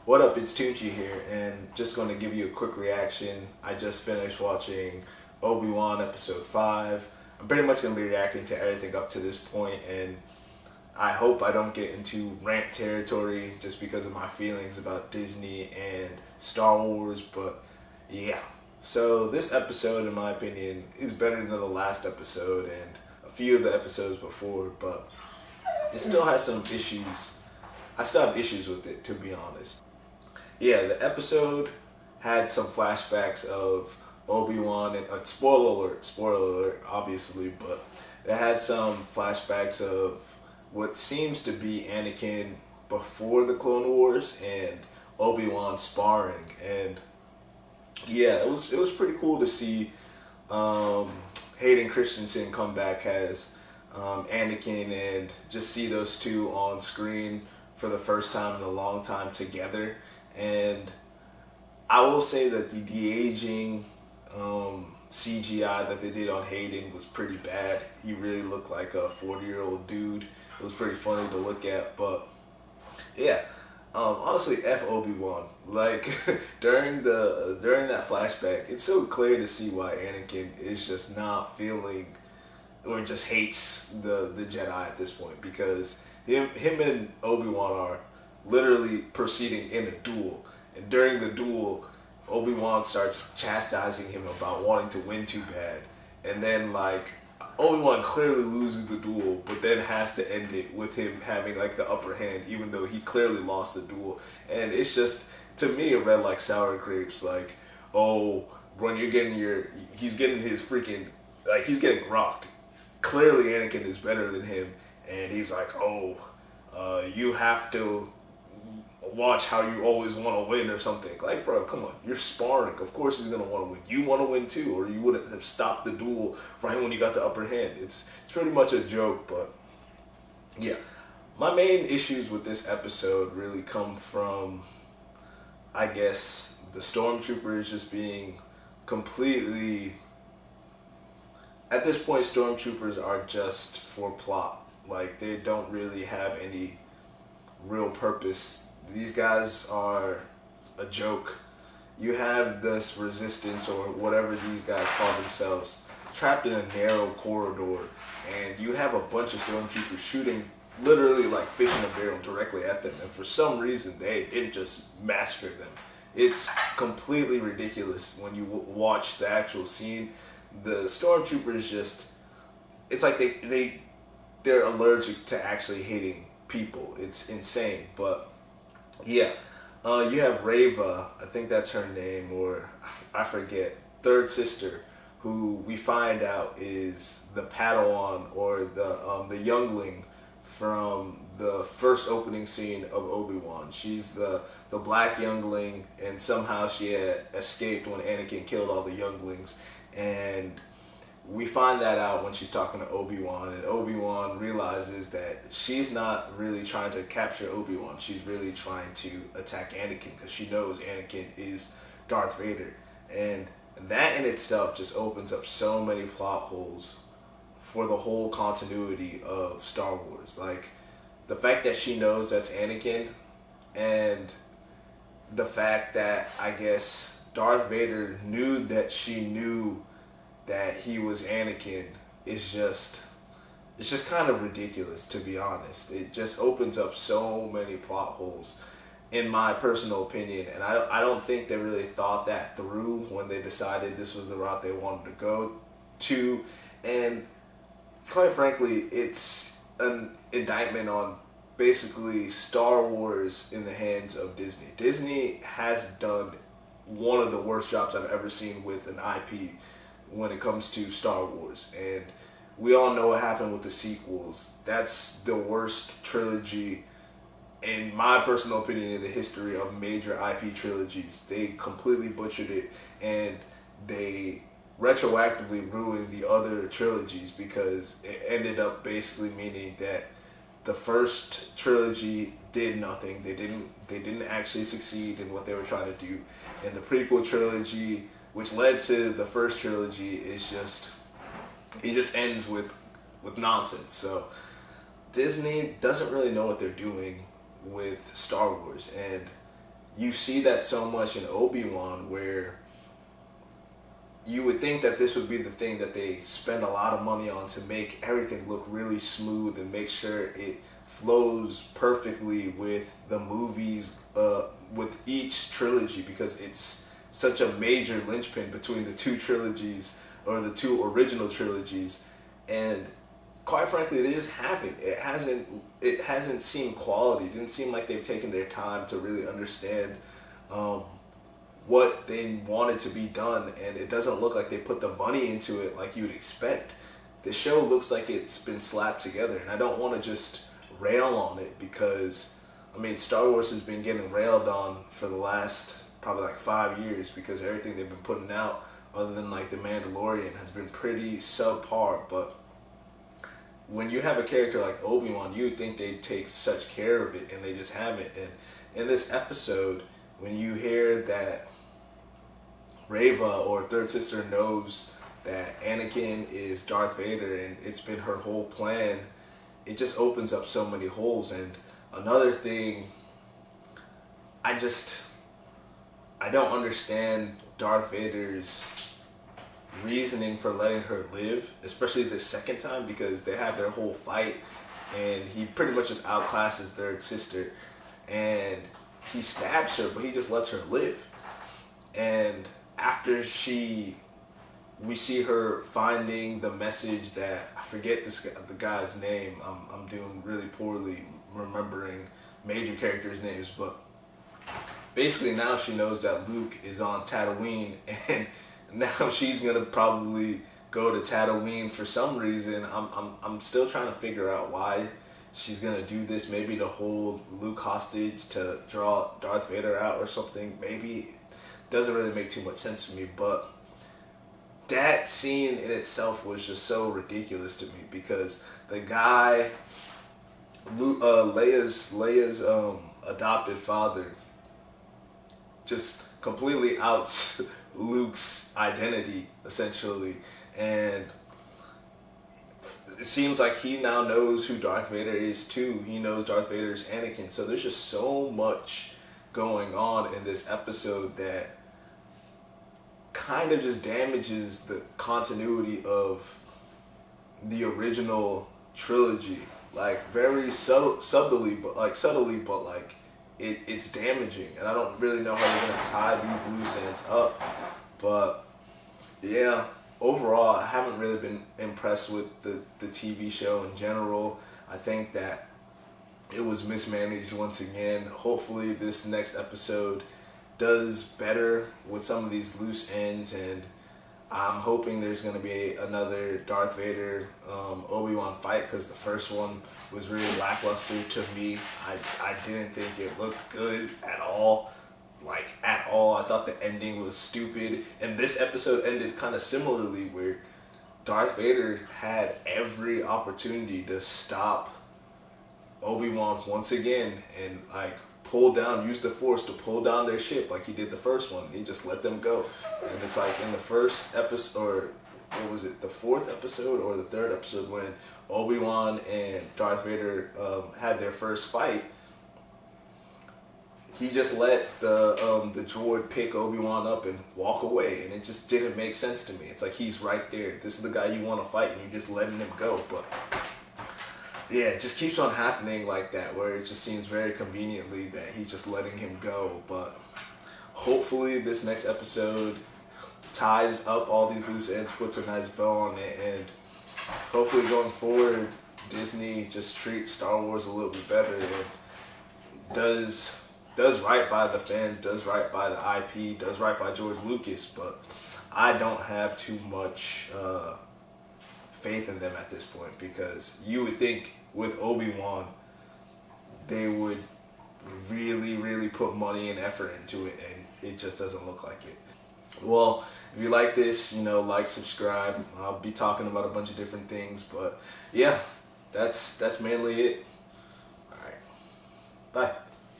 What up, it's Tunchi here, and just going to give you a quick reaction. I just finished watching Obi-Wan Episode 5. I'm pretty much going to be reacting to everything up to this point, and I hope I don't get into rant territory just because of my feelings about Disney and Star Wars, but yeah. So this episode, in my opinion, is better than the last episode and a few of the episodes before, but it still has some issues. I still have issues with it, to be honest. Yeah, the episode had some flashbacks of Obi-Wan, and spoiler alert, obviously, but it had some flashbacks of what seems to be Anakin before the Clone Wars and Obi-Wan sparring, and yeah, it was pretty cool to see Hayden Christensen come back as Anakin and just see those two on screen for the first time in a long time together. And I will say that the de-aging CGI that they did on Hayden was pretty bad. He really looked like a 40-year-old dude. It was pretty funny to look at, but yeah. Honestly, F Obi-Wan. Like during that flashback, it's so clear to see why Anakin is just not feeling or just hates the Jedi at this point, because him and Obi-Wan are literally proceeding in a duel, and during the duel, Obi-Wan starts chastising him about wanting to win too bad, and then like Obi-Wan clearly loses the duel, but then has to end it with him having like the upper hand, even though he clearly lost the duel. And it's just, to me, it read like sour grapes. Like, oh, when you're getting he's getting his freaking, like, he's getting rocked. Clearly Anakin is better than him, and he's like, oh, you have to watch how you always want to win or something. Like, bro, come on, you're sparring. Of course he's going to want to win. You want to win too, or you wouldn't have stopped the duel right when you got the upper hand. It's pretty much a joke, but yeah. My main issues with this episode really come from, I guess, the Stormtroopers just being completely... At this point, Stormtroopers are just for plot. Like, they don't really have any real purpose. These guys are a joke. You have this resistance, or whatever these guys call themselves, trapped in a narrow corridor, and you have a bunch of Stormtroopers shooting literally like fish in a barrel directly at them, and for some reason they didn't just massacre them. It's completely ridiculous when you watch the actual scene. The Stormtroopers just, it's like they're allergic to actually hitting people. It's insane. But yeah, you have Reva, I think that's her name, or I forget, third sister, who we find out is the Padawan, or the youngling from the first opening scene of Obi-Wan. She's the black youngling, and somehow she had escaped when Anakin killed all the younglings. And we find that out when she's talking to Obi-Wan, and Obi-Wan realizes that she's not really trying to capture Obi-Wan. She's really trying to attack Anakin, because she knows Anakin is Darth Vader. And that in itself just opens up so many plot holes for the whole continuity of Star Wars. Like, the fact that she knows that's Anakin, and the fact that, I guess, Darth Vader knew that she knew that he was Anakin is just, it's just kind of ridiculous, to be honest. It just opens up so many plot holes, in my personal opinion, and I don't think they really thought that through when they decided this was the route they wanted to go to. And quite frankly, it's an indictment on basically Star Wars in the hands of Disney. Disney has done one of the worst jobs I've ever seen with an IP when it comes to Star Wars. And we all know what happened with the sequels. That's the worst trilogy, in my personal opinion, in the history of major IP trilogies. They completely butchered it, and they retroactively ruined the other trilogies, because it ended up basically meaning that the first trilogy did nothing. They didn't actually succeed in what they were trying to do, and the prequel trilogy, which led to the first trilogy, is just, it just ends with nonsense. So Disney doesn't really know what they're doing with Star Wars, and you see that so much in Obi-Wan, where you would think that this would be the thing that they spend a lot of money on to make everything look really smooth and make sure it flows perfectly with the movies, with each trilogy, because it's such a major linchpin between the two trilogies, or the two original trilogies. And quite frankly, they just haven't. It hasn't seemed quality. It didn't seem like they've taken their time to really understand what they wanted to be done, and it doesn't look like they put the money into it like you would expect. The show looks like it's been slapped together, and I don't want to just rail on it, because I mean, Star Wars has been getting railed on for the last probably like 5 years, because everything they've been putting out, other than like The Mandalorian, has been pretty subpar. But when you have a character like Obi-Wan, you would think they'd take such care of it, and they just haven't. And in this episode, when you hear that Reva, or Third Sister, knows that Anakin is Darth Vader and it's been her whole plan, it just opens up so many holes. And another thing, I don't understand Darth Vader's reasoning for letting her live, especially the second time, because they have their whole fight and he pretty much just outclasses Third Sister, and he stabs her, but he just lets her live. And after we see her finding the message that, I forget the guy's name. I'm doing really poorly remembering major characters' names, but basically now she knows that Luke is on Tatooine, and now she's gonna probably go to Tatooine for some reason. I'm still trying to figure out why she's gonna do this. Maybe to hold Luke hostage, to draw Darth Vader out or something. Maybe. Doesn't really make too much sense to me, but that scene in itself was just so ridiculous to me, because the guy, Leia's adopted father, just completely outs Luke's identity, essentially. And it seems like he now knows who Darth Vader is too. He knows Darth Vader is Anakin. So there's just so much going on in this episode that kind of just damages the continuity of the original trilogy, like very subtly, but like it's damaging, and I don't really know how they're gonna tie these loose ends up. But yeah, overall, I haven't really been impressed with the TV show in general. I think that it was mismanaged once again. Hopefully this next episode does better with some of these loose ends, and I'm hoping there's going to be another Darth Vader Obi-Wan fight, because the first one was really lackluster to me. I didn't think it looked good at all. Like, at all. I thought the ending was stupid. And this episode ended kind of similarly, where Darth Vader had every opportunity to stop Obi-Wan once again and like use the Force to pull down their ship like he did the first one. He just let them go. And it's like in the first episode, or what was it, the fourth episode or the third episode, when Obi-Wan and Darth Vader had their first fight, he just let the droid pick Obi-Wan up and walk away, and it just didn't make sense to me. It's like, he's right there. This is the guy you want to fight, and you're just letting him go. But yeah, it just keeps on happening like that, where it just seems very conveniently that he's just letting him go. But hopefully this next episode ties up all these loose ends, puts a nice bow on it, and hopefully going forward, Disney just treats Star Wars a little bit better and does right by the fans, does right by the IP, does right by George Lucas. But I don't have too much faith in them at this point, because you would think with Obi-Wan they would really, really put money and effort into it, and it just doesn't look like it. Well, if you like this, like, subscribe. I'll be talking about a bunch of different things, but yeah, that's mainly it. All right, bye.